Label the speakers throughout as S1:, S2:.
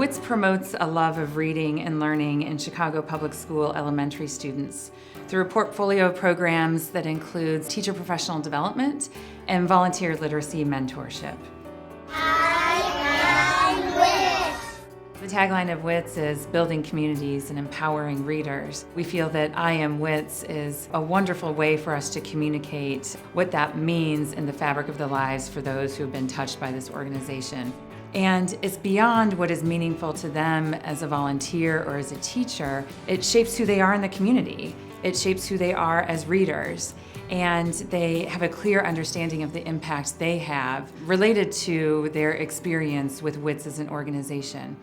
S1: Wits promotes a love of reading and learning in Chicago Public School elementary students through a portfolio of programs that includes teacher professional development and volunteer literacy mentorship. The tagline of Wits is building communities and empowering readers. We feel that I Am Wits is a wonderful way for us to communicate what that means in the fabric of the lives for those who have been touched by this organization. And it's beyond what is meaningful to them as a volunteer or as a teacher. It shapes who they are in the community. It shapes who they are as readers. And they have a clear understanding of the impact they have related to their experience with Wits as an organization.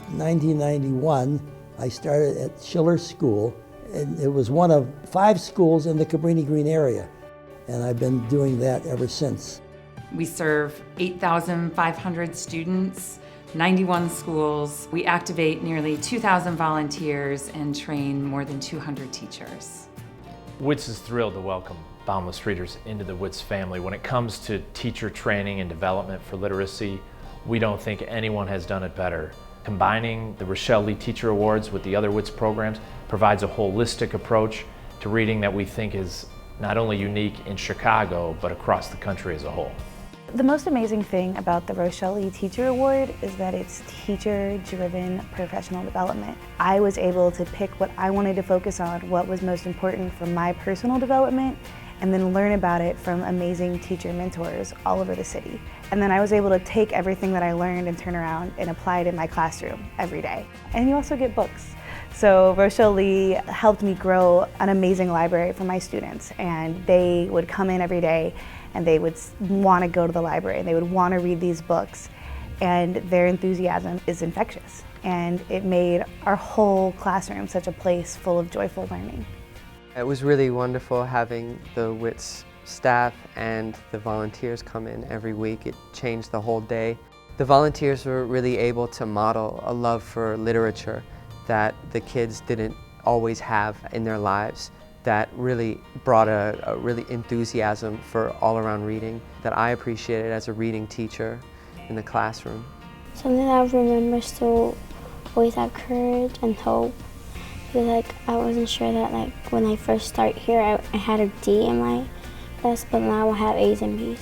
S2: In 1991, I started at Schiller School, and it was one of 5 schools in the Cabrini Green area. And I've been doing that ever since.
S1: We serve 8,500 students, 91 schools. We activate nearly 2,000 volunteers and train more than 200 teachers.
S3: Wits is thrilled to welcome Boundless Readers into the Wits family. When it comes to teacher training and development for literacy, we don't think anyone has done it better. Combining the Rochelle Lee Teacher Awards with the other Wits programs provides a holistic approach to reading that we think is not only unique in Chicago, but across the country as a whole.
S4: The most amazing thing about the Rochelle Lee Teacher Award is that it's teacher-driven professional development. I was able to pick what I wanted to focus on, what was most important for my personal development, and then learn about it from amazing teacher mentors all over the city. And then I was able to take everything that I learned and turn around and apply it in my classroom every day. And you also get books. So Rochelle Lee helped me grow an amazing library for my students, and they would come in every day and they would want to go to the library and they would want to read these books, and their enthusiasm is infectious. And it made our whole classroom such a place full of joyful learning.
S5: It was really wonderful having the Wits staff and the volunteers come in every week. It changed the whole day. The volunteers were really able to model a love for literature that the kids didn't always have in their lives, that really brought a really enthusiasm for all-around reading that I appreciated as a reading teacher in the classroom.
S6: Something I remember still always have courage and hope. Because I wasn't sure that when I first started here I had a D in my desk, but now I have A's and B's.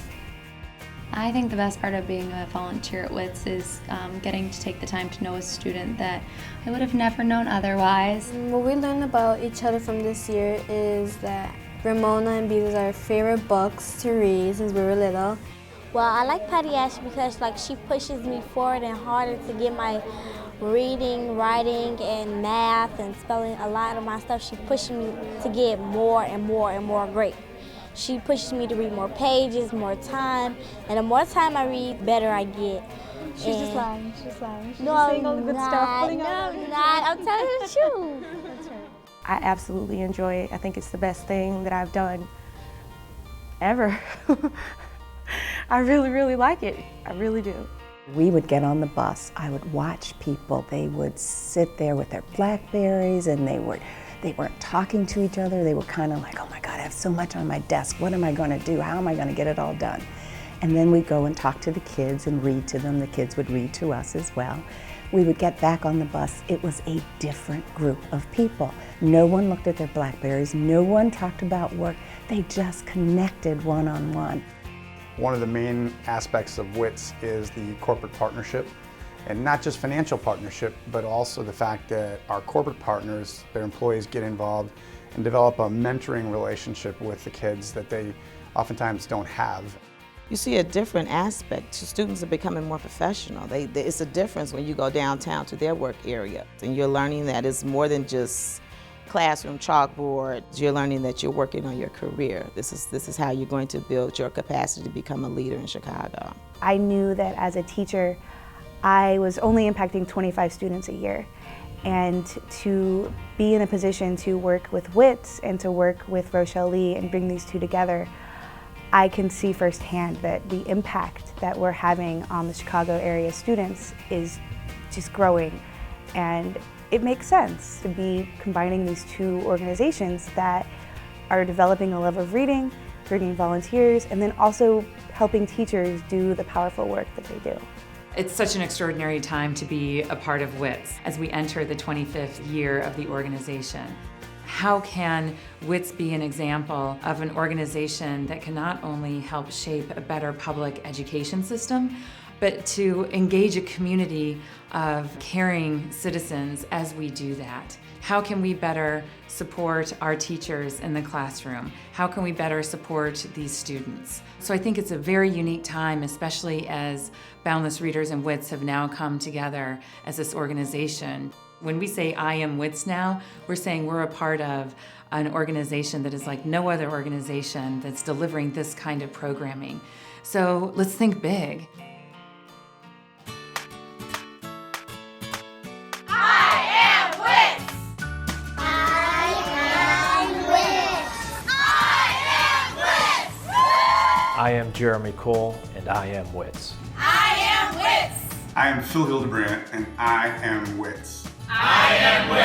S7: I think the best part of being a volunteer at Wits is getting to take the time to know a student that I would have never known otherwise.
S8: What we learned about each other from this year is that Ramona and Beatrice are our favorite books to read since we were little.
S6: Well, I like Patty Ash because she pushes me forward and harder to get my reading, writing, and math and spelling. A lot of my stuff, she pushes me to get more and more and more great. She pushes me to read more pages, more time, and the more time I read, better I get.
S8: She's just lying. She's lying. She's
S6: no,
S8: just saying all the good stuff.
S6: No, I'm not. I'm telling you the truth.
S8: That's right.
S4: I absolutely enjoy it. I think it's the best thing that I've done ever. I really, really like it. I really do.
S9: We would get on the bus. I would watch people. They would sit there with their Blackberries and they weren't talking to each other. They were kind of like, oh my God, I have so much on my desk. What am I going to do? How am I going to get it all done? And then we'd go and talk to the kids and read to them. The kids would read to us as well. We would get back on the bus. It was a different group of people. No one looked at their Blackberries. No one talked about work. They just connected one-on-one.
S10: One of the main aspects of Wits is the corporate partnership, and not just financial partnership, but also the fact that our corporate partners, their employees, get involved and develop a mentoring relationship with the kids that they oftentimes don't have.
S11: You see a different aspect. Students are becoming more professional. It's a difference when you go downtown to their work area, and you're learning that it's more than just classroom chalkboard. You're learning that you're working on your career. This is how you're going to build your capacity to become a leader in Chicago.
S4: I knew that as a teacher, I was only impacting 25 students a year. And to be in a position to work with Wits and to work with Rochelle Lee and bring these two together, I can see firsthand that the impact that we're having on the Chicago area students is just growing. And it makes sense to be combining these two organizations that are developing a love of reading, creating volunteers, and then also helping teachers do the powerful work that they do.
S1: It's such an extraordinary time to be a part of Wits as we enter the 25th year of the organization. How can Wits be an example of an organization that can not only help shape a better public education system, but to engage a community of caring citizens as we do that? How can we better support our teachers in the classroom? How can we better support these students? So I think it's a very unique time, especially as Boundless Readers and Wits have now come together as this organization. When we say I am Wits now, we're saying we're a part of an organization that is like no other organization that's delivering this kind of programming. So let's think big.
S3: I am Jeremy Cole, and I am Wits.
S10: I am Phil Hildebrandt, and I am Wits.
S12: I am Wits.